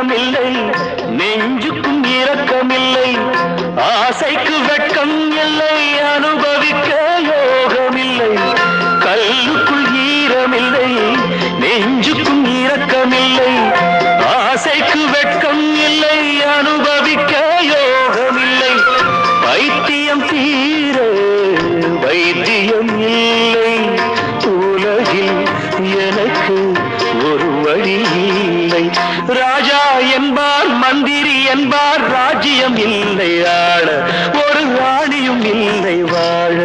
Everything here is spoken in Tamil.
ஈரமில்லை நெஞ்சுக்கும் இரக்கமில்லை ஆசைக்கு வெட்கம் இல்லை அனுபவிக்க யோகமில்லை கல்லுக்குள் ஈரமில்லை நெஞ்சுக்கும் இரக்கமில்லை ஆசைக்கு வெட்கம் இல்லை அனுபவிக்க யோகமில்லை வைத்தியம் தீர வைத்தியம் இல்லை உலகில் எனக்கு ஒரு வழி இல்லை ராஜா என்பார் மந்திரி என்பார் ராஜ்யம் இல்லை ஆள ஒரு ராணியும் இல்லை வாழ